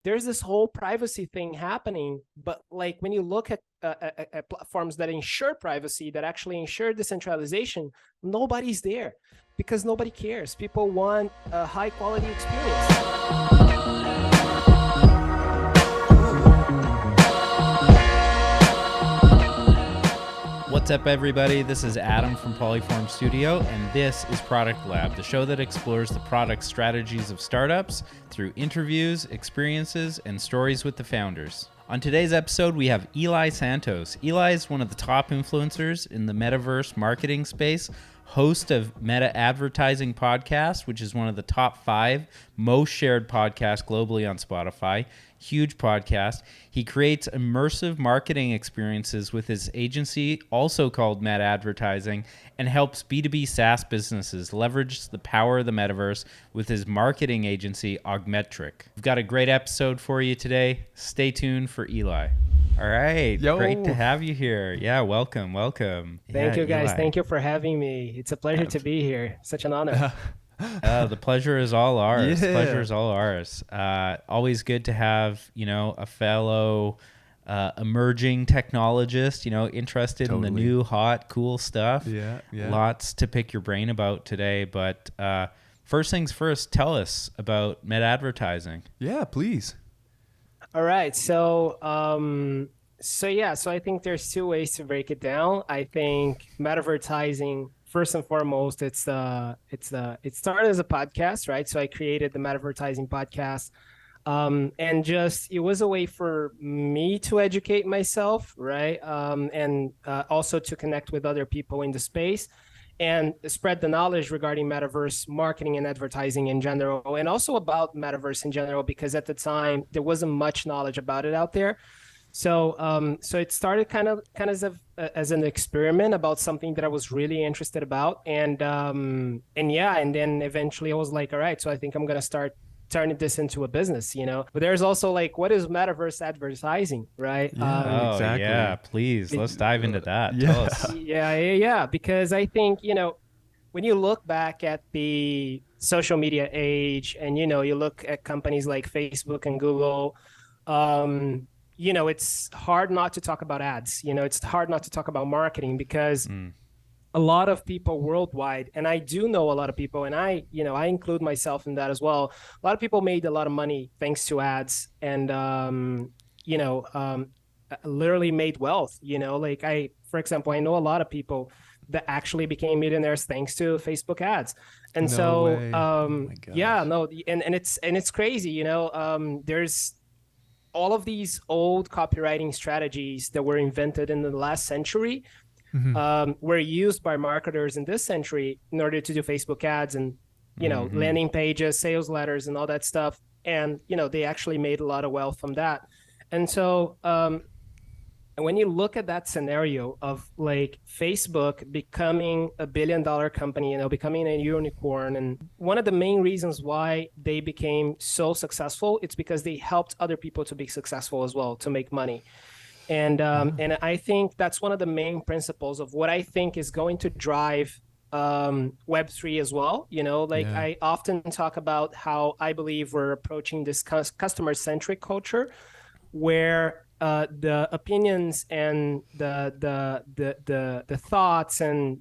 there's this whole privacy thing happening. But like when you look at platforms that ensure privacy, that actually ensure decentralization, nobody's there because nobody cares. People want a high quality experience. What's up, everybody? This is Adam from Polyform Studio, and this is Product Lab, the show that explores the product strategies of startups through interviews, experiences, and stories with the founders. On today's episode, we have Ely Santos. Ely is one of the top influencers in the metaverse marketing space, host of Meta Advertising Podcast, which is one of the top 5 most shared podcasts globally on Spotify. Huge podcast. He creates immersive marketing experiences with his agency, also called Meta Advertising, and helps B2B SaaS businesses leverage the power of the metaverse with his marketing agency, Augmetric. We've got a great episode for you today. Stay tuned for Ely. All right. Yo. Great to have you here. Yeah, welcome. Thank you, guys. Ely. Thank you for having me. It's a pleasure to be here. Such an honor. The pleasure is all ours. Yeah. Pleasure is all ours. Always good to have, a fellow emerging technologist, interested in the new, hot, cool stuff. Yeah. Lots to pick your brain about today. But first things first, tell us about Meta Advertising. Yeah, please. All right. So I think there's 2 ways to break it down. I think Metavertising, first and foremost, it started as a podcast, right? So I created the Metavertising podcast, and just it was a way for me to educate myself, right? And also to connect with other people in the space and spread the knowledge regarding metaverse marketing and advertising in general, and also about metaverse in general, because at the time there wasn't much knowledge about it out there. So it started kind of as an experiment about something that I was really interested about, and then eventually I was like, all right, so I think I'm gonna start turning this into a business, But there's also like, what is metaverse advertising, right? Yeah, exactly. Yeah, please, let's dive into that. Yeah. Tell us. Yeah, because I think when you look back at the social media age, and you look at companies like Facebook and Google, it's hard not to talk about ads. It's hard not to talk about marketing, because a lot of people worldwide, and I do know a lot of people, and I include myself in that as well. A lot of people made a lot of money thanks to ads, and literally made wealth. For example, I know a lot of people that actually became millionaires thanks to Facebook ads. And it's crazy. There's all of these old copywriting strategies that were invented in the last century, were used by marketers in this century in order to do Facebook ads and, landing pages, sales letters, and all that stuff. And, they actually made a lot of wealth from that. And so when you look at that scenario of like Facebook becoming a $1 billion company, becoming a unicorn, and one of the main reasons why they became so successful, it's because they helped other people to be successful as well, to make money. And I think that's one of the main principles of what I think is going to drive Web3 as well. I often talk about how I believe we're approaching this customer-centric culture, where the opinions and the thoughts and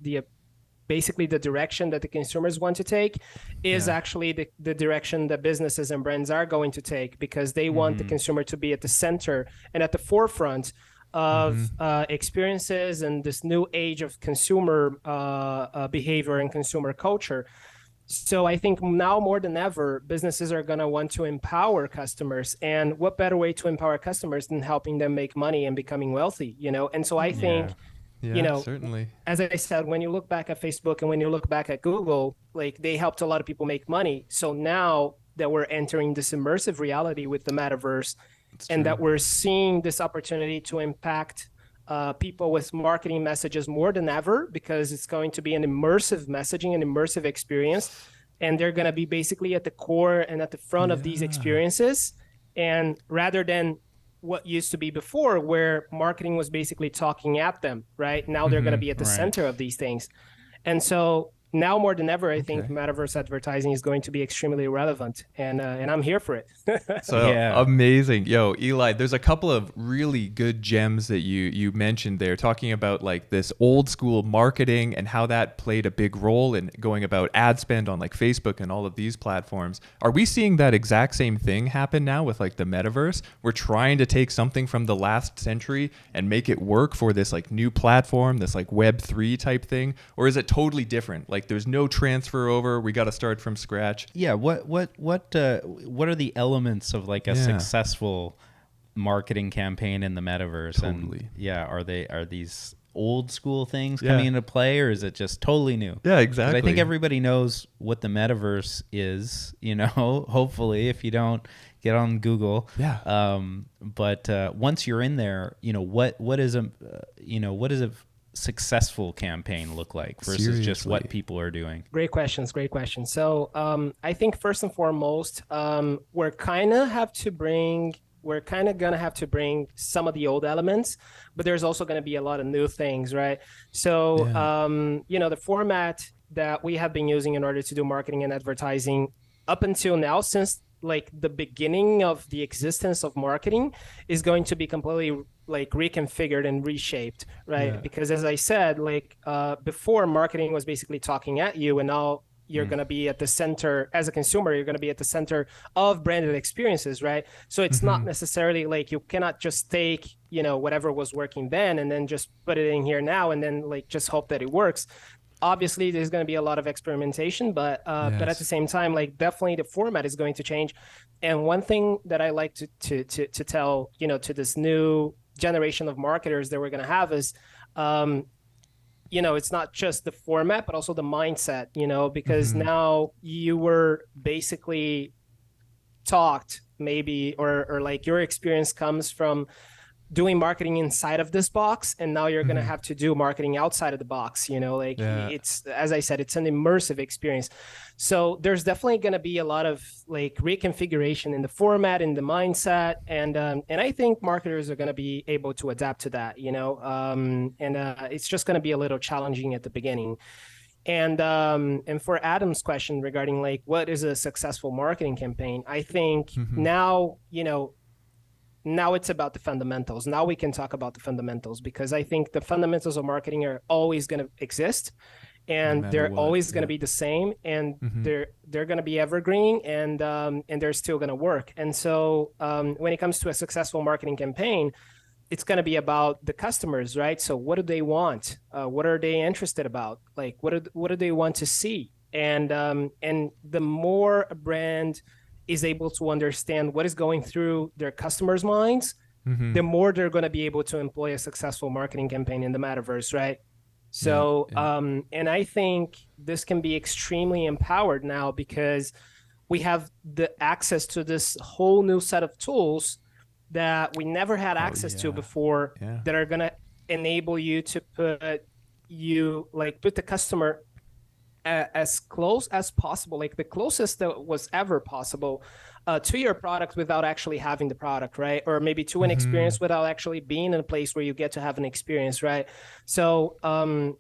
basically the direction that the consumers want to take is actually the direction that businesses and brands are going to take, because they want the consumer to be at the center and at the forefront of experiences and this new age of consumer behavior and consumer culture. So I think now more than ever, businesses are going to want to empower customers. And what better way to empower customers than helping them make money and becoming wealthy, And so I think, certainly, as I said, when you look back at Facebook and when you look back at Google, like they helped a lot of people make money. So now that we're entering this immersive reality with the metaverse, and that we're seeing this opportunity to impact people with marketing messages more than ever, because it's going to be an immersive messaging, an immersive experience, and they're going to be basically at the core and at the front of these experiences. And rather than what used to be before, where marketing was basically talking at them, right? Now they're going to be at the center of these things. And so now more than ever, I think metaverse advertising is going to be extremely relevant, and I'm here for it. So amazing. Yo, Eli, there's a couple of really good gems that you mentioned there, talking about like this old school marketing and how that played a big role in going about ad spend on like Facebook and all of these platforms. Are we seeing that exact same thing happen now with like the metaverse? We're trying to take something from the last century and make it work for this like new platform, this like Web3 type thing, or is it totally different? Like there's no transfer over. We got to start from scratch. Yeah. What are the elements of like a successful marketing campaign in the metaverse? Totally. And are these old school things coming into play, or is it just totally new? Yeah, exactly. I think everybody knows what the metaverse is, hopefully, if you don't, get on Google. Yeah. But once you're in there, what is a successful campaign look like versus just what people are doing? Great questions. So I think first and foremost, we're kind of gonna have to bring some of the old elements, but there's also going to be a lot of new things, right? So the format that we have been using in order to do marketing and advertising up until now, since like the beginning of the existence of marketing, is going to be completely like reconfigured and reshaped, right? Because as I said, like before, marketing was basically talking at you, and now you're going to be at the center as a consumer. You're going to be at the center of branded experiences, right? So it's not necessarily like you cannot just take, whatever was working then and then just put it in here now and then like just hope that it works. Obviously, there's going to be a lot of experimentation, but at the same time, like definitely the format is going to change. And one thing that I like to tell, to this new generation of marketers that we're going to have is, it's not just the format, but also the mindset, because now you were basically talked maybe, or like your experience comes from doing marketing inside of this box, and now you're going to have to do marketing outside of the box, it's, as I said, it's an immersive experience. So there's definitely going to be a lot of like reconfiguration in the format, in the mindset, and I think marketers are going to be able to adapt to that, it's just going to be a little challenging at the beginning. And for Adam's question regarding like what is a successful marketing campaign, I think now it's about the fundamentals. Now we can talk about the fundamentals, because I think the fundamentals of marketing are always going to exist, and they're always going to be the same, and they're going to be evergreen, and they're still going to work. And so when it comes to a successful marketing campaign, it's going to be about the customers, right? So what do they want? What are they interested about? Like what do they want to see? And the more a brand is able to understand what is going through their customers' minds, the more they're going to be able to employ a successful marketing campaign in the metaverse, right? So, and I think this can be extremely empowered now, because we have the access to this whole new set of tools that we never had access to before, that are going to enable you to put the customer as close as possible, like the closest that was ever possible to your product without actually having the product, right? Or maybe to an experience without actually being in a place where you get to have an experience, right? So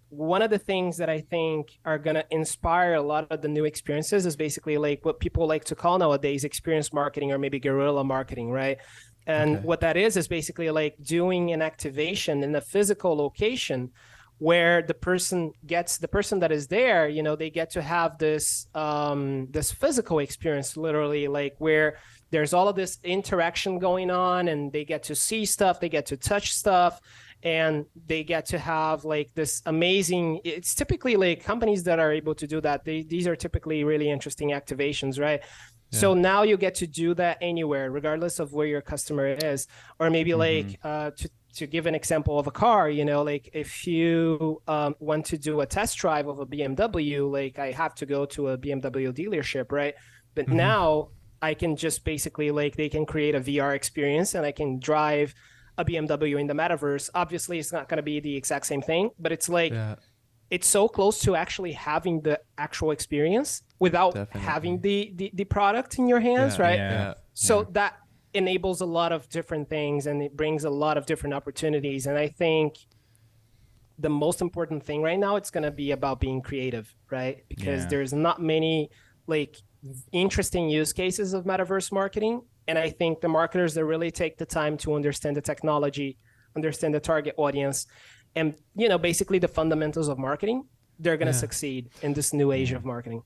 one of the things that I think are going to inspire a lot of the new experiences is basically like what people like to call nowadays experience marketing, or maybe guerrilla marketing, right? And what that is basically like doing an activation in a physical location where the person that is there, they get to have this this physical experience, literally, like where there's all of this interaction going on, and they get to see stuff, they get to touch stuff, and they get to have like this amazing, it's typically like companies that are able to do that. These are typically really interesting activations, right? Yeah. So now you get to do that anywhere, regardless of where your customer is. Or maybe like to give an example of a car, like if you want to do a test drive of a BMW, like I have to go to a BMW dealership, right? But now I can just basically like they can create a VR experience, and I can drive a BMW in the metaverse. Obviously, it's not going to be the exact same thing, but it's like it's so close to actually having the actual experience without having the product in your hands, right? So that enables a lot of different things, and it brings a lot of different opportunities. And I think the most important thing right now, it's going to be about being creative, right? Because there's not many like interesting use cases of metaverse marketing. And I think the marketers that really take the time to understand the technology, understand the target audience, and basically the fundamentals of marketing, they're going to succeed in this new age of marketing.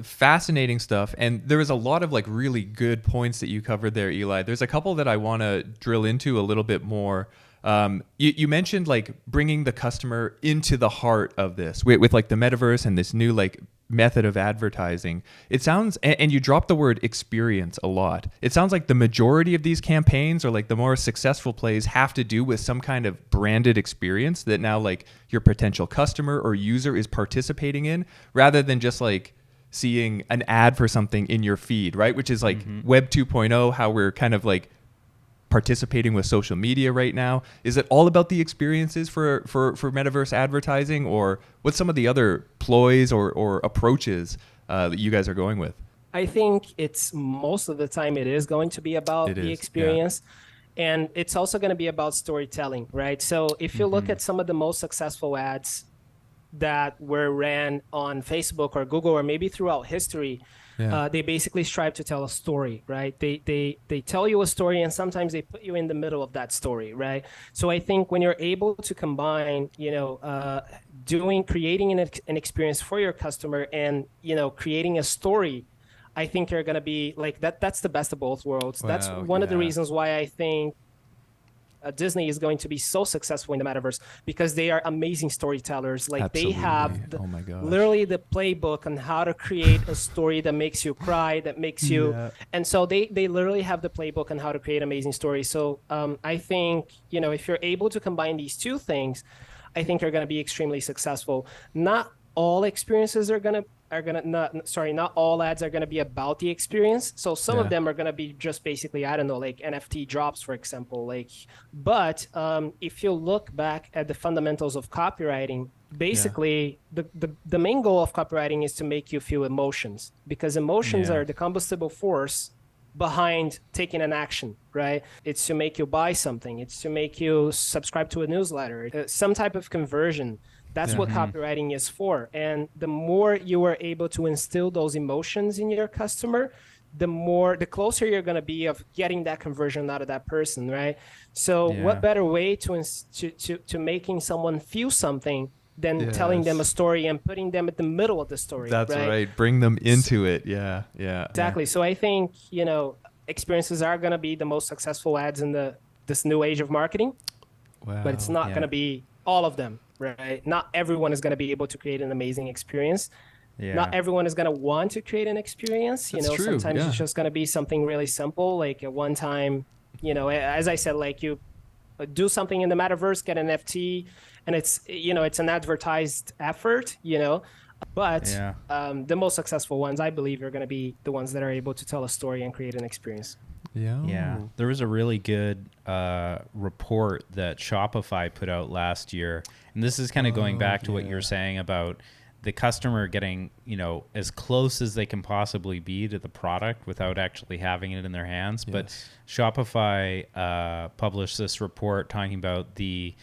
Fascinating stuff. And there was a lot of like really good points that you covered there, Ely. There's a couple that I want to drill into a little bit more. You mentioned like bringing the customer into the heart of this with like the metaverse and this new like method of advertising. It sounds, and you dropped the word experience a lot. It sounds like the majority of these campaigns or like the more successful plays have to do with some kind of branded experience that now like your potential customer or user is participating in, rather than just like seeing an ad for something in your feed, right? Which is like Web 2.0, how we're kind of like participating with social media right now. Is it all about the experiences for metaverse advertising, or what's some of the other ploys or approaches that you guys are going with? I think it's most of the time it is going to be about the experience. And it's also going to be about storytelling, right? So if you look at some of the most successful ads that were ran on Facebook or Google or maybe throughout history, they basically strive to tell a story, right? They tell you a story, and sometimes they put you in the middle of that story, right? So I think when you're able to combine, creating an experience for your customer and, creating a story, I think you're going to be like that. That's the best of both worlds. Wow, that's one of the reasons why I think Disney is going to be so successful in the metaverse, because they are amazing storytellers. Like Absolutely. They have literally the playbook on how to create a story that makes you cry, that makes you, and so they literally have the playbook on how to create amazing stories. So I think, if you're able to combine these two things, I think you're going to be extremely successful. Not all experiences not all ads are going to be about the experience. So some of them are going to be just basically, I don't know, like NFT drops, for example. But if you look back at the fundamentals of copywriting, basically the main goal of copywriting is to make you feel emotions, because emotions are the combustible force behind taking an action, right? It's to make you buy something. It's to make you subscribe to a newsletter, some type of conversion. That's what copywriting is for. And the more you are able to instill those emotions in your customer, the closer you're going to be of getting that conversion out of that person, right? So what better way to making someone feel something than telling them a story and putting them at the middle of the story. That's right. Bring them into it. Yeah. Exactly. So I think, experiences are going to be the most successful ads in this new age of marketing. Wow. But it's not going to be all of them. Right. Not everyone is going to be able to create an amazing experience. Not everyone is going to want to create an experience. That's true. Sometimes it's just going to be something really simple, like a one-time, as I said, like you do something in the metaverse, get an NFT, and it's an advertised effort, But the most successful ones, I believe, are going to be the ones that are able to tell a story and create an experience. Yeah. There was a really good report that Shopify put out last year. And this is kind of going back to what you're saying about the customer getting, as close as they can possibly be to the product without actually having it in their hands. Yes. But Shopify published this report talking about the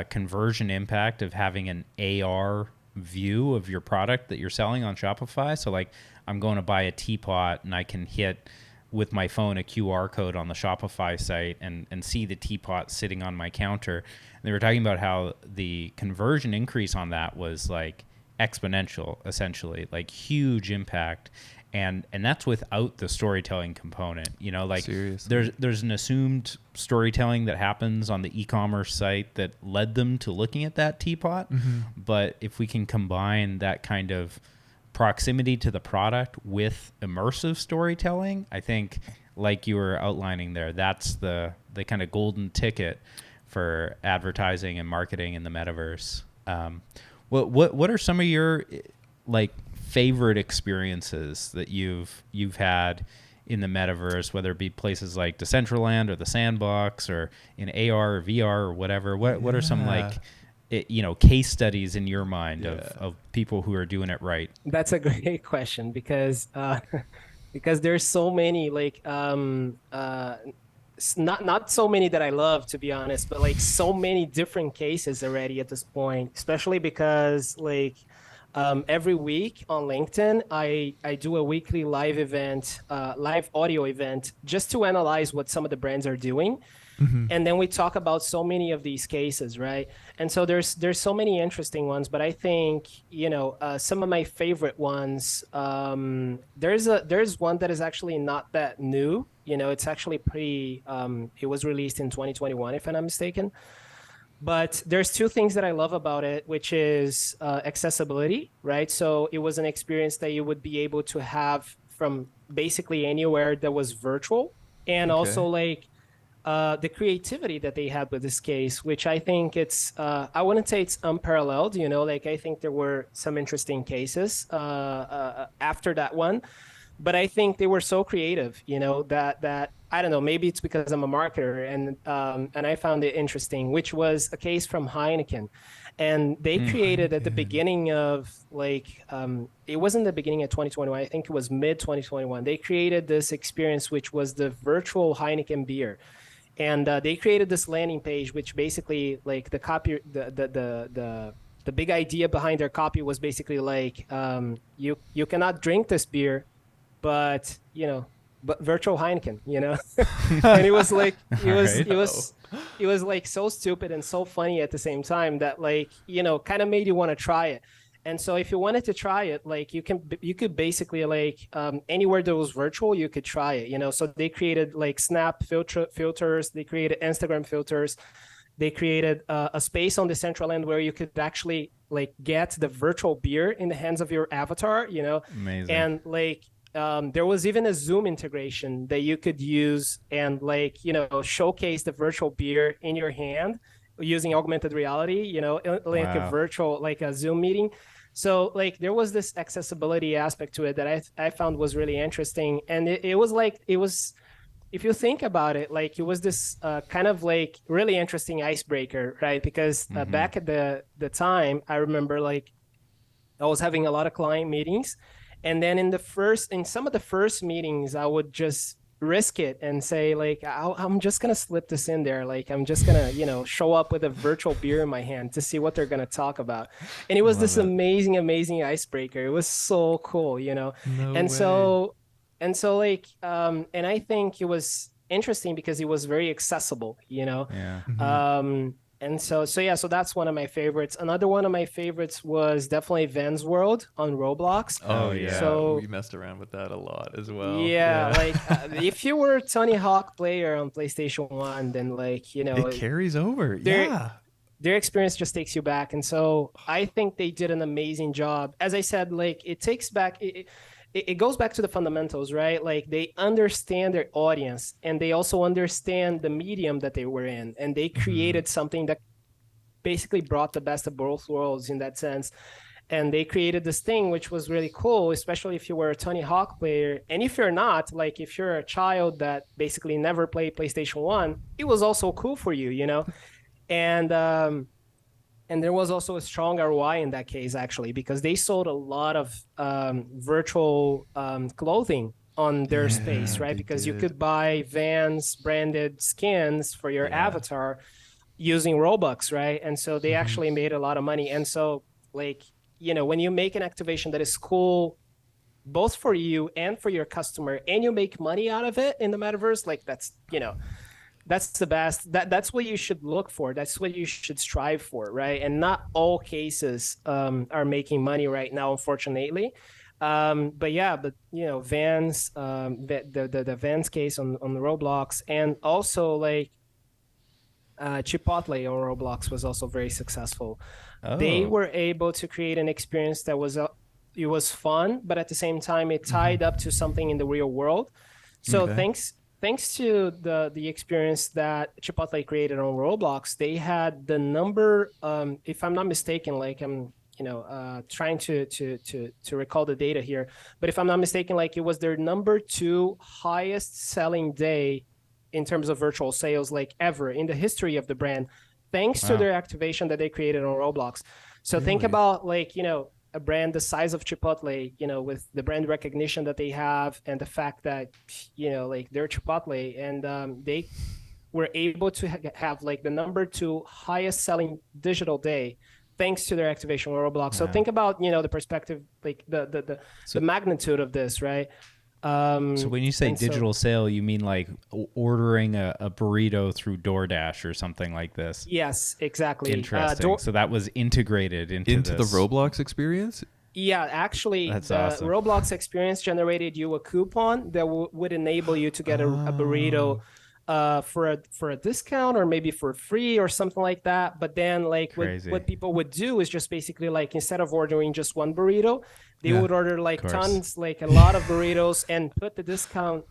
conversion impact of having an AR view of your product that you're selling on Shopify. So like, I'm going to buy a teapot and I can hit with my phone a QR code on the Shopify site and see the teapot sitting on my counter. And they were talking about how the conversion increase on that was like exponential, essentially, like huge impact. And that's without the storytelling component. Seriously. There's an assumed storytelling that happens on the e-commerce site that led them to looking at that teapot. But if we can combine that kind of proximity to the product with immersive storytelling, I think, like you were outlining there, that's the kind of golden ticket for advertising and marketing in the metaverse. What are some of your favorite experiences that you've had in the metaverse, whether it be places like Decentraland or the Sandbox or in AR or VR or whatever? What are some case studies in your mind of people who are doing it right? That's a great question, because there's so many not so many that I love, to be honest, but like so many different cases already at this point, especially because like every week on LinkedIn, I do a weekly live event, live audio event, just to analyze what some of the brands are doing. And then we talk about so many of these cases, right? And so there's so many interesting ones, but I think, some of my favorite ones, there's one that is actually not that new. It's actually pretty, it was released in 2021, if I'm not mistaken. But there's two things that I love about it, which is accessibility, right? So it was an experience that you would be able to have from basically anywhere that was virtual. And also like the creativity that they had with this case, which I think I wouldn't say it's unparalleled, like I think there were some interesting cases after that one, but I think they were so creative, that I don't know, maybe it's because I'm a marketer and I found it interesting, which was a case from Heineken. And they created at the beginning of it wasn't the beginning of 2021, I think it was mid 2021. They created this experience, which was the virtual Heineken beer. And they created this landing page, which basically like the copy, the big idea behind their copy was basically like, you cannot drink this beer, but but virtual Heineken, and it was like it was like so stupid and so funny at the same time that like kind of made you want to try it. And so if you wanted to try it, like you could basically like anywhere that was virtual, you could try it, so they created like Snap filters, they created Instagram filters, they created a space on the Decentraland where you could actually like get the virtual beer in the hands of your avatar, Amazing. And like there was even a Zoom integration that you could use and like showcase the virtual beer in your hand using augmented reality, like a virtual, like a Zoom meeting. So like there was this accessibility aspect to it that I found was really interesting. And it was, if you think about it, like it was this kind of like really interesting icebreaker, right? Because back at the time, I remember like I was having a lot of client meetings. And then in some of the first meetings, I would just risk it and say like, I'm just going to slip this in there. Like, I'm just going to, show up with a virtual beer in my hand to see what they're going to talk about. And it was this amazing, amazing icebreaker. It was so cool, No and way. so like, and I think it was interesting because it was very accessible, Yeah. And so that's one of my favorites. Another one of my favorites was definitely Van's World on Roblox. Oh yeah, so we messed around with that a lot as well. Yeah. Like if you were a Tony Hawk player on PlayStation 1, then like, it carries over. Their experience just takes you back. And so I think they did an amazing job. As I said, like it goes back to the fundamentals, right? Like they understand their audience and they also understand the medium that they were in. And they created something that basically brought the best of both worlds in that sense. And they created this thing, which was really cool, especially if you were a Tony Hawk player. And if you're not, like if you're a child that basically never played PlayStation 1, it was also cool for you, And there was also a strong ROI in that case, actually, because they sold a lot of virtual clothing on their space, right? Because you could buy Vans branded skins for your avatar using Robux, right? And so they actually made a lot of money. And so, like, when you make an activation that is cool, both for you and for your customer, and you make money out of it in the metaverse, like that's the best. That's what you should look for. That's what you should strive for, right? And not all cases are making money right now, unfortunately. But Vans, the Vans case on the Roblox, and also like Chipotle on Roblox was also very successful. They were able to create an experience that was it was fun, but at the same time it tied up to something in the real world. So thanks to the experience that Chipotle created on Roblox, they had the number, if I'm not mistaken, like I'm trying to recall the data here, but if I'm not mistaken, like it was their number 2 highest selling day in terms of virtual sales, like ever in the history of the brand, thanks to their activation that they created on Roblox. So think about like, a brand the size of Chipotle, with the brand recognition that they have and the fact that, like they're Chipotle, and they were able to have like the number 2 highest selling digital day thanks to their activation with Roblox. So think about, the perspective, like the magnitude of this, right? So when you say digital sale, you mean like ordering a burrito through DoorDash or something like this? Yes, exactly. Interesting. So that was integrated into the Roblox experience? Yeah, actually, That's the awesome. Roblox experience generated you a coupon that would enable you to get a burrito for a discount or maybe for free or something like that. But then like what people would do is just basically like, instead of ordering just one burrito, they would order like tons, like a lot of burritos, and put the discount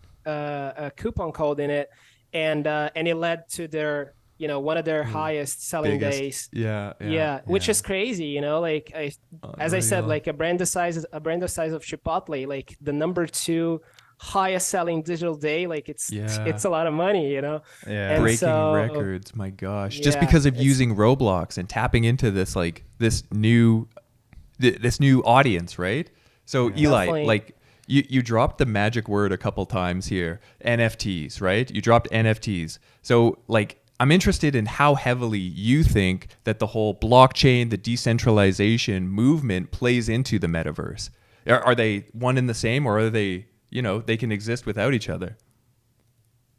coupon code in it, and it led to their one of their highest selling days. Yeah, which is crazy, like as I said, like a brand the size of Chipotle, like the number 2 highest selling digital day, like it's a lot of money, And breaking records, my gosh, just because of using Roblox and tapping into this like this new audience, right? So Eli, definitely. like you dropped the magic word a couple times here, NFTs, right? You dropped NFTs. So like, I'm interested in how heavily you think that the whole blockchain, the decentralization movement plays into the metaverse. Are they one and the same, or are they, they can exist without each other?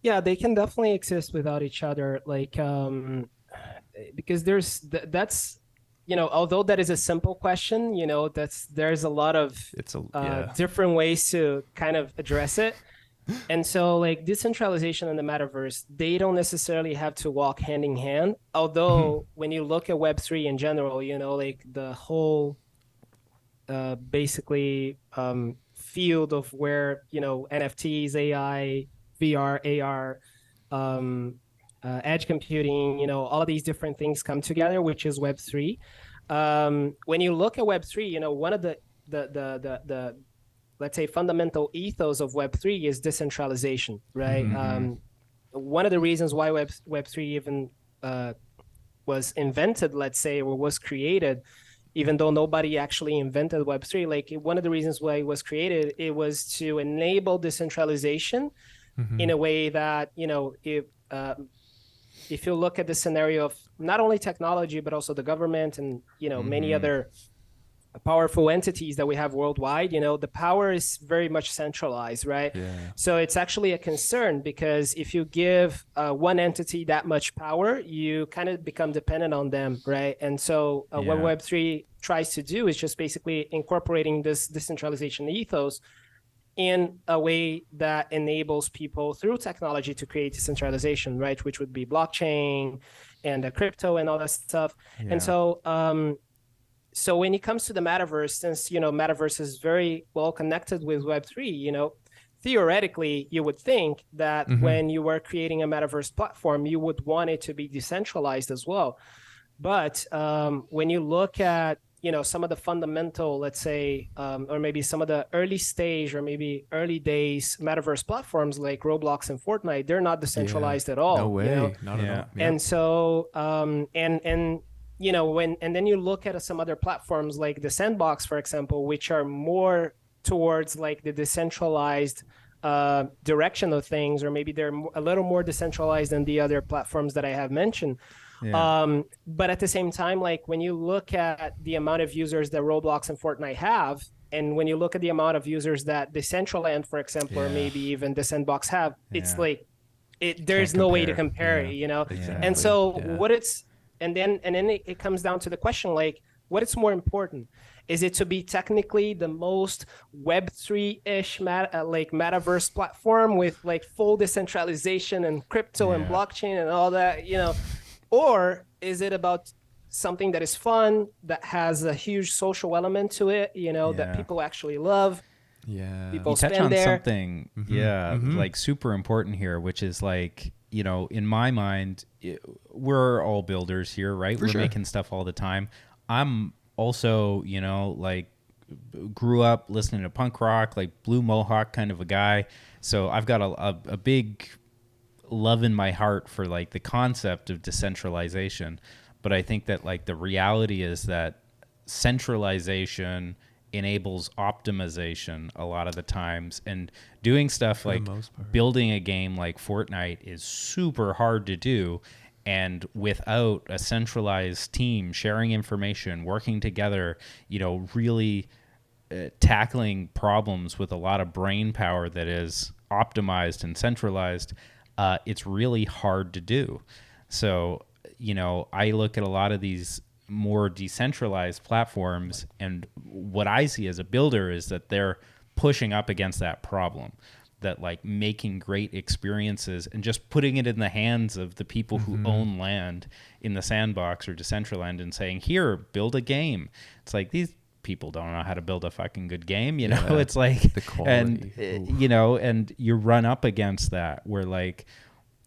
Yeah, they can definitely exist without each other. Like, because that's, although that is a simple question, there's a lot of different ways to kind of address it. And so like decentralization and the metaverse, they don't necessarily have to walk hand in hand. Although when you look at Web3 in general, like the whole basically field of where, NFTs, AI, VR, AR, edge computing, all of these different things come together, which is Web3. When you look at Web3, one of the let's say fundamental ethos of Web3 is decentralization, right? One of the reasons why Web3 even was invented, let's say, or was created, even though nobody actually invented Web3, like one of the reasons why it was created, it was to enable decentralization in a way that, if you look at the scenario of not only technology, but also the government and, many other powerful entities that we have worldwide, the power is very much centralized, right? So it's actually a concern, because if you give one entity that much power, you kind of become dependent on them, right? And so what Web3 tries to do is just basically incorporating this decentralization ethos in a way that enables people through technology to create decentralization, right? Which would be blockchain and crypto and all that stuff. And so so when it comes to the metaverse, since, metaverse is very well connected with Web3, theoretically, you would think that when you were creating a metaverse platform, you would want it to be decentralized as well. But when you look at, some of the fundamental, let's say, or maybe some of the early stage or maybe early days metaverse platforms like Roblox and Fortnite, they're not decentralized at all. No way, not at all. And so, and then you look at some other platforms like the Sandbox, for example, which are more towards like the decentralized direction of things, or maybe they're a little more decentralized than the other platforms that I have mentioned. But at the same time, like when you look at the amount of users that Roblox and Fortnite have, and when you look at the amount of users that Decentraland, for example, or maybe even the Sandbox have, it's like there's no way to compare it, Exactly. And so and then it comes down to the question, like, what is more important? Is it to be technically the most Web3-ish metaverse platform with like full decentralization and crypto and blockchain and all that, or is it about something that is fun, that has a huge social element to it, that people actually love? People you touch spend on there. Something like super important here, which is like, in my mind, we're all builders here, right? We're making stuff all the time. I'm also, like grew up listening to punk rock, like Blue Mohawk kind of a guy. So I've got a big love in my heart for like the concept of decentralization. But I think that like the reality is that centralization enables optimization a lot of the times, and doing stuff like building a game like Fortnite is super hard to do, and without a centralized team sharing information, working together, really tackling problems with a lot of brain power that is optimized and centralized, it's really hard to do. So, I look at a lot of these more decentralized platforms, and what I see as a builder is that they're pushing up against that problem, that like making great experiences and just putting it in the hands of the people who own land in the sandbox or Decentraland and saying, here, build a game. It's like, these people don't know how to build a fucking good game, it's like, the quality. And and you run up against that where like,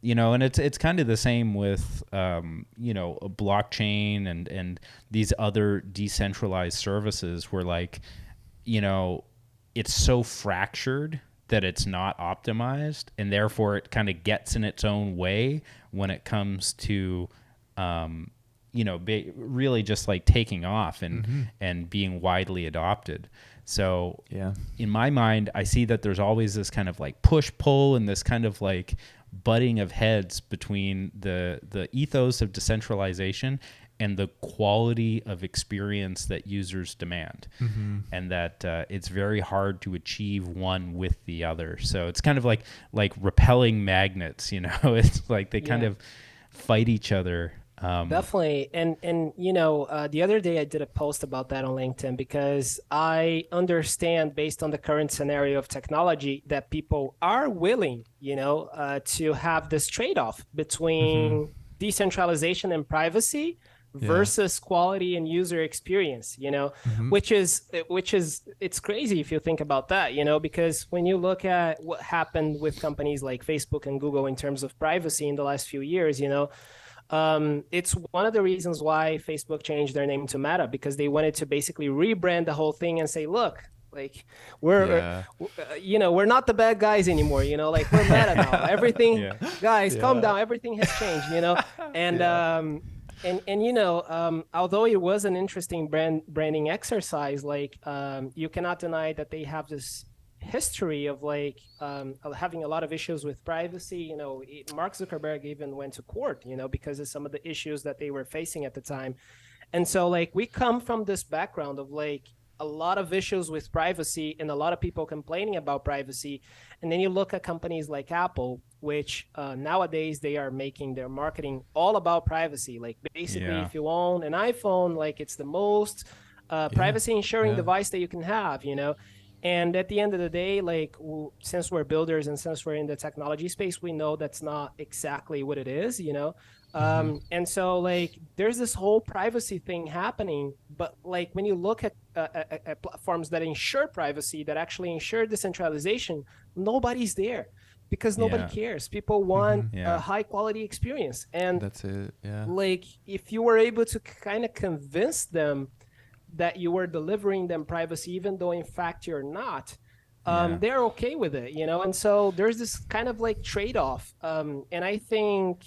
and it's kind of the same with, a blockchain and these other decentralized services where like, it's so fractured that it's not optimized, and therefore it kind of gets in its own way when it comes to, really just like taking off and being widely adopted. So in my mind, I see that there's always this kind of like push-pull and this kind of like butting of heads between the ethos of decentralization and the quality of experience that users demand, and that it's very hard to achieve one with the other. So it's kind of like repelling magnets, it's like they kind of fight each other. Definitely. And the other day I did a post about that on LinkedIn, because I understand, based on the current scenario of technology, that people are willing, to have this trade-off between decentralization and privacy versus quality and user experience, which is it's crazy if you think about that, because when you look at what happened with companies like Facebook and Google in terms of privacy in the last few years, it's one of the reasons why Facebook changed their name to Meta, because they wanted to basically rebrand the whole thing and say, look, like we're not the bad guys anymore, like we're Meta now. Everything, guys, calm down. Everything has changed, and although it was an interesting branding exercise, like you cannot deny that they have this history of like having a lot of issues with privacy. Mark Zuckerberg even went to court, because of some of the issues that they were facing at the time. And so like we come from this background of like a lot of issues with privacy and a lot of people complaining about privacy. And then you look at companies like Apple, which nowadays they are making their marketing all about privacy. Like basically if you own an iPhone, like it's the most privacy ensuring device that you can have, And at the end of the day, like since we're builders and since we're in the technology space, we know that's not exactly what it is, And so like there's this whole privacy thing happening, but like when you look at platforms that ensure privacy, that actually ensure decentralization, nobody's there, because nobody cares. People want a high quality experience, and that's it. Like if you were able to kind of convince them that you were delivering them privacy, even though in fact you're not, they're okay with it, And so there's this kind of like trade-off. And I think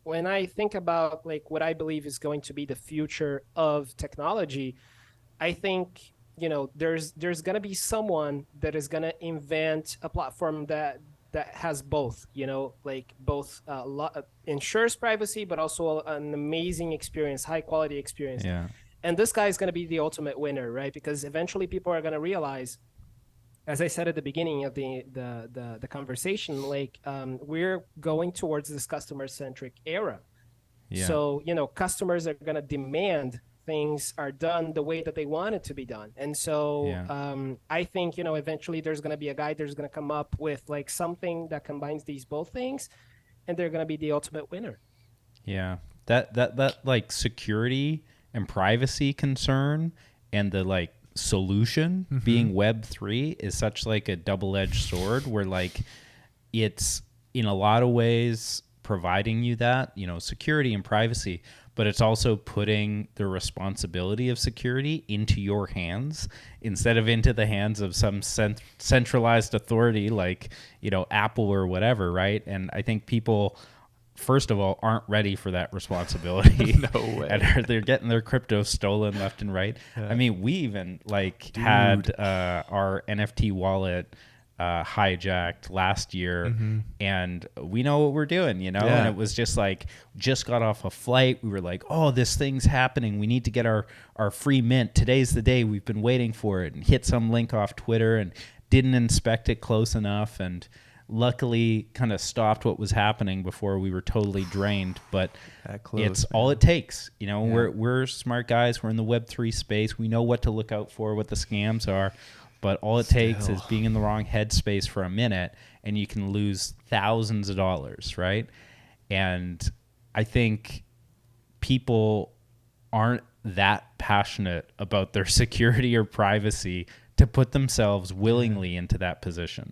when I think about like what I believe is going to be the future of technology, I think, there's going to be someone that is going to invent a platform that has both, like both ensures privacy, but also an amazing experience, high quality experience. And this guy is going to be the ultimate winner, right? Because eventually people are going to realize, as I said at the beginning of the conversation, like we're going towards this customer-centric era. So, customers are going to demand things are done the way that they want it to be done. And so I think, eventually there's going to be a guy that's going to come up with like something that combines these both things, and they're going to be the ultimate winner. Yeah. That like security and privacy concern and the like solution being Web3 is such like a double-edged sword, where like it's in a lot of ways providing you that, security and privacy, but it's also putting the responsibility of security into your hands instead of into the hands of some centralized authority like, Apple or whatever, right? And I think people first of all, aren't ready for that responsibility. No way. And they're getting their crypto stolen left and right. I mean, we even had our NFT wallet hijacked last year, and we know what we're doing, and it was just got off a flight. We were like, oh, this thing's happening. We need to get our free mint. Today's the day. We've been waiting for it, and hit some link off Twitter and didn't inspect it close enough, and luckily kind of stopped what was happening before we were totally drained. But it's all it takes. We're smart guys. We're in the Web3 space. We know what to look out for, what the scams are. But all it takes is being in the wrong headspace for a minute, and you can lose thousands of dollars, right? And I think people aren't that passionate about their security or privacy to put themselves willingly into that position.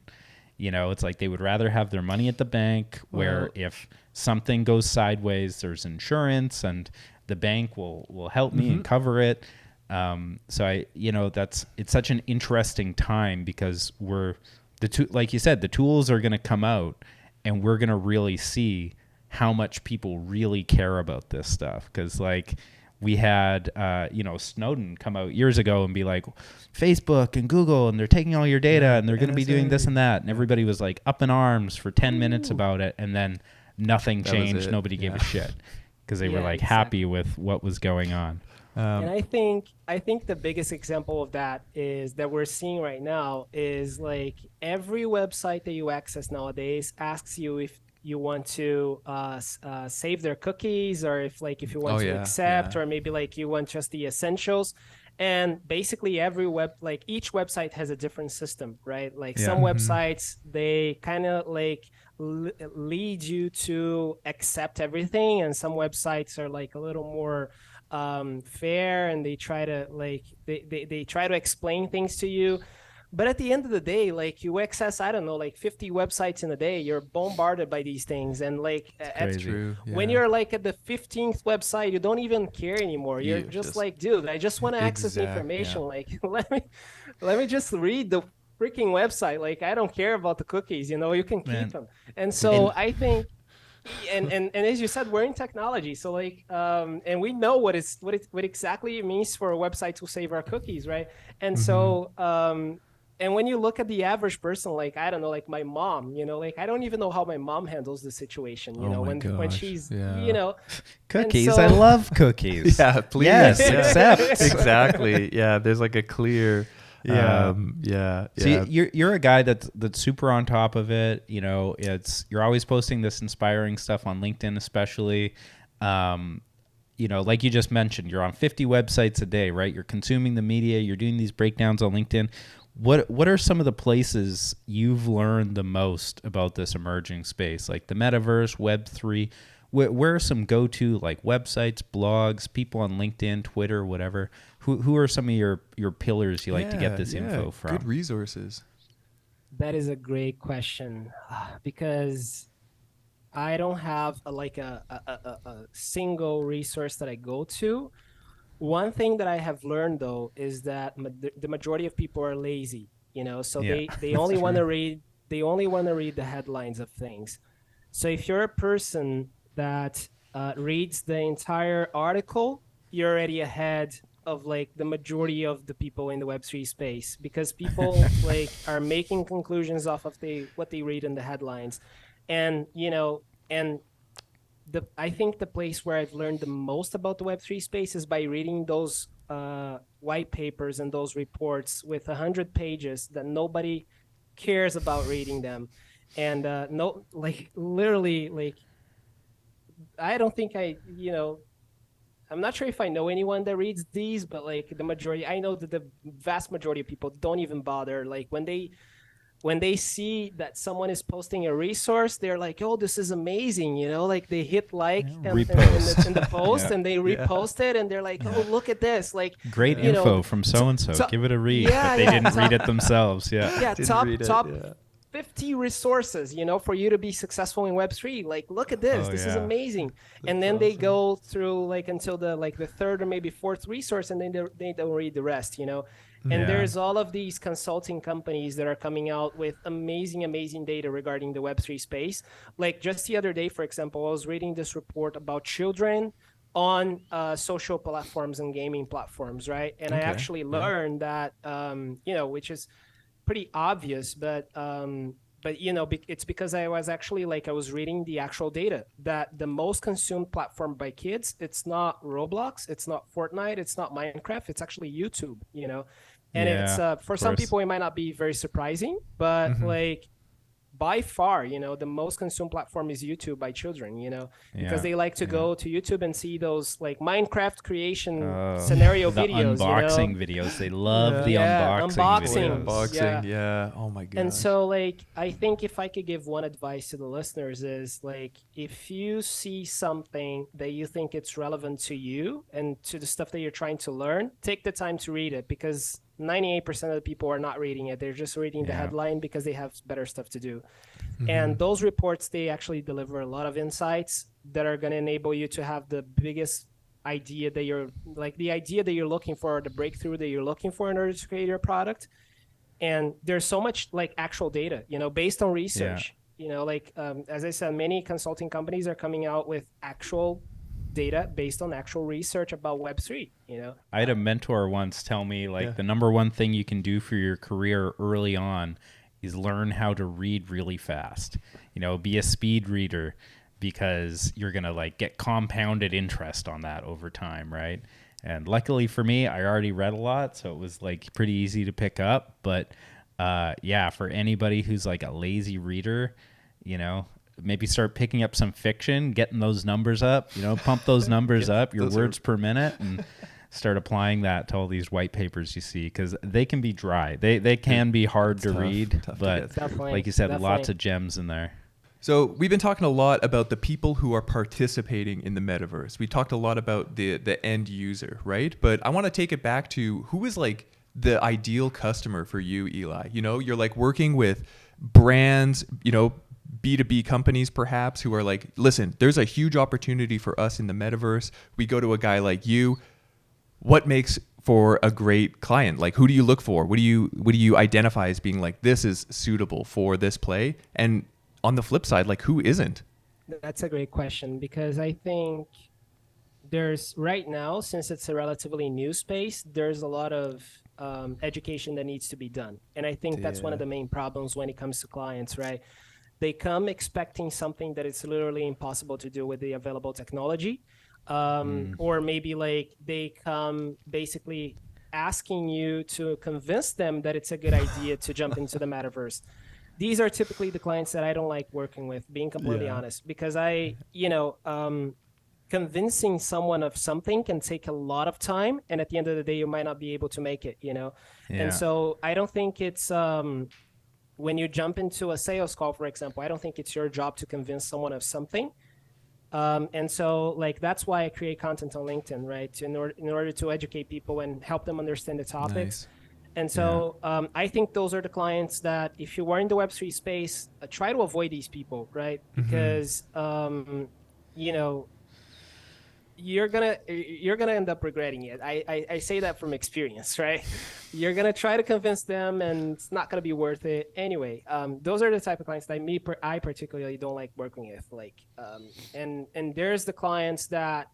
It's like they would rather have their money at the bank, where if something goes sideways, there's insurance, and the bank will help me and cover it. So it's such an interesting time, because like you said, the tools are going to come out, and we're going to really see how much people really care about this stuff. Because we had, Snowden come out years ago and be like, Facebook and Google, and they're taking all your data, and they're going to be doing this and that. And everybody was up in arms for 10 minutes about it. And then nothing changed. Nobody gave a shit, because they were happy with what was going on. And I think the biggest example of that is that we're seeing right now is every website that you access nowadays asks you if you want to save their cookies, or if you want to accept, or maybe you want just the essentials. And basically each website has a different system, right? Some websites, they kind of lead you to accept everything, and some websites are a little more fair, and they try to they try to explain things to you. But at the end of the day, you access, I don't know, 50 websites in a day, you're bombarded by these things. And when you're at the 15th website, you don't even care anymore. You're just dude, I just want to access the information. Let me just read the freaking website. I don't care about the cookies, you can keep them. And so I think, and as you said, we're in technology, so and we know what exactly it means for a website to save our cookies, right? And so and when you look at the average person, I don't know, my mom, I don't even know how my mom handles the situation, when she's cookies. So, I love cookies. Yeah, please. Yes, accept. Exactly. Yeah, there's a clear. So you're a guy that's super on top of it. You're always posting this inspiring stuff on LinkedIn, especially. Like you just mentioned, you're on 50 websites a day, right? You're consuming the media. You're doing these breakdowns on LinkedIn. What are some of the places you've learned the most about this emerging space, like the metaverse, Web3? Where are some go-to websites, blogs, people on LinkedIn, Twitter, whatever? Who are some of your pillars you like to get this info from? Good resources. That is a great question, because I don't have a single resource that I go to. One thing that I have learned, though, is that the majority of people are lazy, so they only want to read the headlines of things. So if you're a person that reads the entire article, you're already ahead of the majority of the people in the Web3 space, because people are making conclusions off of what they read in the headlines. And I think the place where I've learned the most about the Web3 space is by reading those white papers and those reports with 100 pages that nobody cares about reading them. And literally, I don't think I'm not sure if I know anyone that reads these, but the majority, I know that the vast majority of people don't even bother. When they see that someone is posting a resource, they're like, oh, this is amazing, they hit in the post and they repost it, and they're like, oh, look at this, great info from so-and-so, give it a read, but they didn't read it themselves. Top 50 resources, for you to be successful in Web3. Look at this. This is amazing. And then they go through until the third or maybe fourth resource, and then they don't read the rest, And Yeah. there's all of these consulting companies that are coming out with amazing data regarding the Web3 space. Like just the other day, for example, I was reading this report about children on social platforms and gaming platforms, right? And I Okay. actually Yeah. learned that, which is pretty obvious, but it's because I was actually I was reading the actual data that the most consumed platform by kids, it's not Roblox, it's not Fortnite, it's not Minecraft, it's actually YouTube, and it's Yeah, of for some course. people it might not be very surprising, but by far, the most consumed platform is YouTube by children, because Yeah. they like to Yeah. go to YouTube and see those Minecraft creation scenario The videos, unboxing videos. They love the Yeah, unboxing Toy unboxings. videos. unboxing. Yeah. Yeah. Oh my And gosh. so, I think if I could give one advice to the listeners is if you see something that you think it's relevant to you and to the stuff that you're trying to learn, take the time to read it, because 98% of the people are not reading it. They're just reading the Yeah. headline because they have better stuff to do. And those reports, they actually deliver a lot of insights that are going to enable you to have the biggest idea that you're the idea that you're looking for, the breakthrough that you're looking for in order to create your product. And there's so much actual data, based on research. As I said, many consulting companies are coming out with actual data based on actual research about Web3. I had a mentor once tell me the number one thing you can do for your career early on is learn how to read really fast. Be a speed reader, because you're going to get compounded interest on that over time, right? And luckily for me, I already read a lot, so it was pretty easy to pick up. But for anybody who's a lazy reader, maybe start picking up some fiction, getting those numbers up, pump those numbers up, your words per minute, and start applying that to all these white papers you see, because they can be dry. They can be hard to read, but like you said, lots of gems in there. So we've been talking a lot about the people who are participating in the metaverse. We talked a lot about the end user, right? But I want to take it back to who is the ideal customer for you, Ely. You're working with brands, B2B companies perhaps, who are listen, there's a huge opportunity for us in the metaverse. We go to a guy like you. What makes for a great client? Who do you look for? What do you identify as being this is suitable for this play? And on the flip side, who isn't? That's a great question, because I think there's right now, since it's a relatively new space, there's a lot of education that needs to be done. And I think that's one of the main problems when it comes to clients, right? They come expecting something that it's literally impossible to do with the available technology. Or maybe they come basically asking you to convince them that it's a good idea to jump into the metaverse. These are typically the clients that I don't like working with, being completely honest, because convincing someone of something can take a lot of time, and at the end of the day, you might not be able to make it, And so I don't think it's when you jump into a sales call, for example, I don't think it's your job to convince someone of something. And so that's why I create content on LinkedIn, right? In order to educate people and help them understand the topics. Nice. And so I think those are the clients that, if you are in the Web3 space, try to avoid these people, right? Because you're gonna end up regretting it. I say that from experience, right? You're gonna try to convince them, and it's not gonna be worth it anyway. Those are the type of clients that I particularly don't like working with. And there's the clients that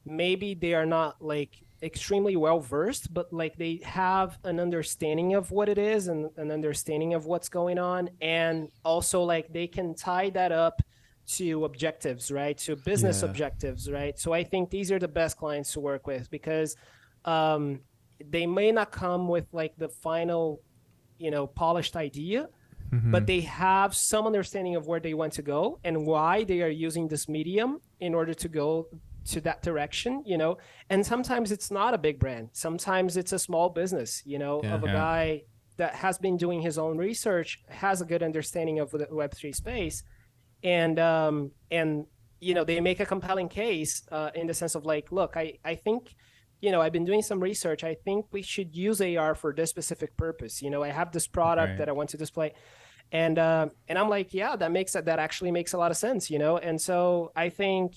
maybe they are not extremely well versed, but they have an understanding of what it is and an understanding of what's going on, and also they can tie that up to objectives, right? To business objectives, right? So I think these are the best clients to work with, because they may not come with the final, polished idea, but they have some understanding of where they want to go and why they are using this medium in order to go to that direction, and sometimes it's not a big brand. Sometimes it's a small business, of a guy that has been doing his own research, has a good understanding of the Web3 space, and they make a compelling case in the sense of look, I think, I've been doing some research. I think we should use AR for this specific purpose. I have this product that I want to display. And I'm yeah, that actually makes a lot of sense, And so I think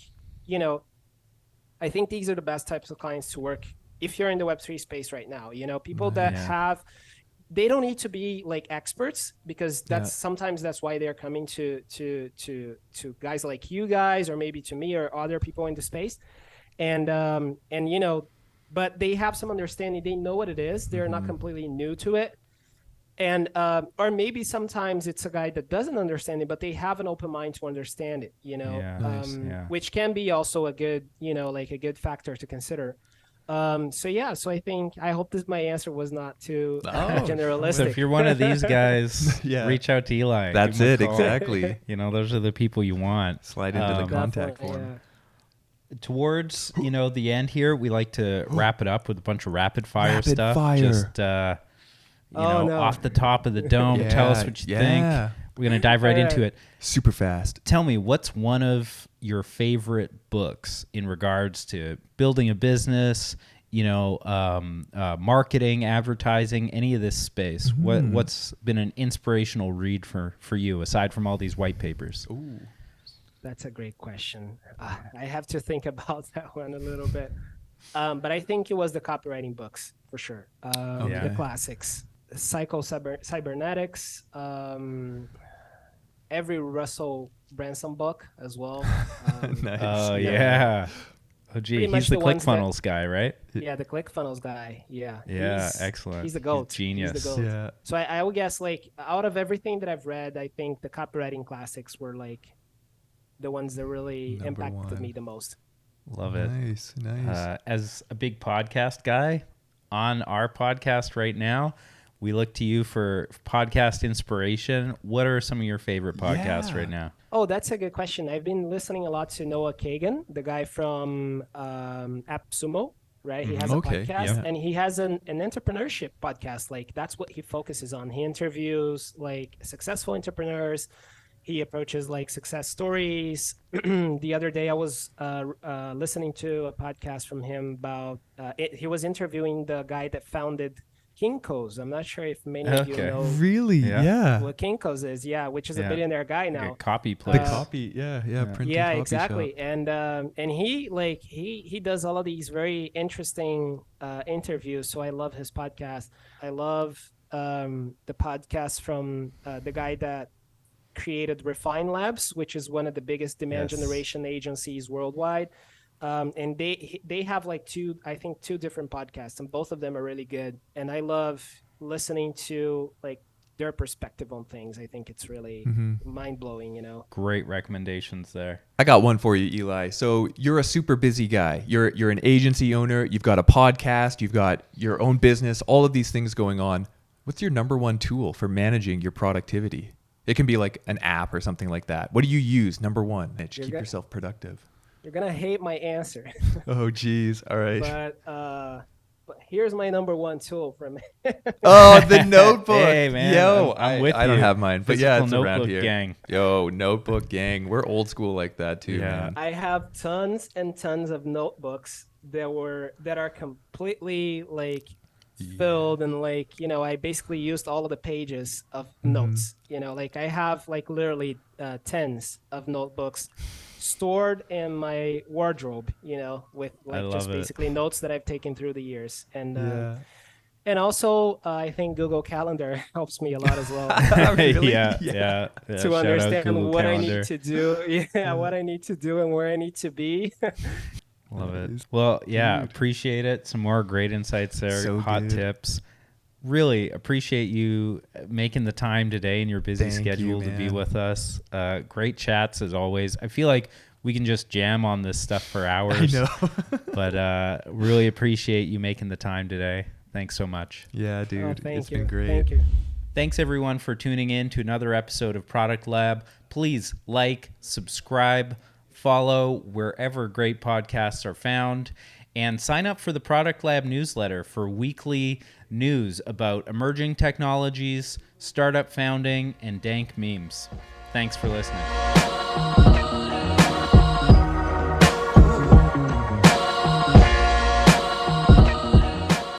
these are the best types of clients to work if you're in the Web3 space right now, people that they don't need to be like experts, because sometimes that's why they're coming to guys like you guys, or maybe to me or other people in the space. And but they have some understanding. They know what it is. They're not completely new to it. And or maybe sometimes it's a guy that doesn't understand it, but they have an open mind to understand it, which can be also a good, like a good factor to consider. So I hope my answer was not too generalistic. So if you're one of these guys, reach out to Ely. That's it, exactly. Those are the people you want. Slide into the contact form. Towards the end here, we like to wrap it up with a bunch of rapid fire stuff. Just off the top of the dome, tell us what you think. We're gonna dive right into it super fast. Tell me, what's one of your favorite books in regards to building a business, marketing, advertising, any of this space? What's been an inspirational read for you aside from all these white papers? Ooh. That's a great question. I have to think about that one a little bit. But I think it was the copywriting books for sure. The classics, Cybernetics, every Russell Branson book as well. Nice. Oh, yeah. Oh, gee, he's the ClickFunnels guy, right? Yeah, the ClickFunnels guy. Yeah. Yeah, excellent. He's the GOAT. He's genius. He's the GOAT. Yeah. So I would guess, like, out of everything that I've read, I think the copywriting classics were like the ones that really impacted me the most. Love it. Nice. As a big podcast guy on our podcast right now, we look to you for podcast inspiration. What are some of your favorite podcasts right now? Oh, that's a good question. I've been listening a lot to Noah Kagan, the guy from AppSumo, right? He has a podcast, and he has an entrepreneurship podcast. Like, that's what he focuses on. He interviews like successful entrepreneurs. He approaches like success stories. The other day, I was listening to a podcast from him about. He was interviewing the guy that founded Kinko's. I'm not sure if many of you know. Really? Yeah. What Kinko's is, which is a billionaire guy now. Like a copy place. The copy, printing yeah, copy exactly. shop. And he does all of these very interesting interviews. So I love his podcast. I love the podcast from the guy that created Refine Labs, which is one of the biggest demand generation agencies worldwide. And they have like two different podcasts, and both of them are really good. And I love listening to like their perspective on things. I think it's really mind blowing, Great recommendations there. I got one for you, Ely. So you're a super busy guy. You're an agency owner. You've got a podcast. You've got your own business. All of these things going on. What's your number one tool for managing your productivity? It can be like an app or something like that. What do you use? Number one, to keep yourself productive. You're gonna hate my answer. Oh, geez. All right. But here's my number one tool from. Oh, the notebook. Hey, man. Yo, I'm with you. I don't have mine, but Physical it's notebook around here. Gang. Yo, notebook gang. We're old school like that too, man. I have tons and tons of notebooks that are completely like filled, and like I basically used all of the pages of notes. Like I have like literally tens of notebooks stored in my wardrobe, with like just basically notes that I've taken through the years. And and also I think Google Calendar helps me a lot as well. Really? Yeah. To understand what I need to do, what I need to do and where I need to be. Love it. Well, appreciate it. Some more great insights there. So hot good. tips. Really appreciate you making the time today in your busy schedule to be with us. Great chats as always. I feel like we can just jam on this stuff for hours. I know. But really appreciate you making the time today. Thanks so much. Yeah, dude. It's been great. Thank you. Thanks everyone for tuning in to another episode of Product Lab. Please like, subscribe, follow wherever great podcasts are found, and sign up for the Product Lab newsletter for weekly news about emerging technologies, startup founding, and dank memes. Thanks for listening.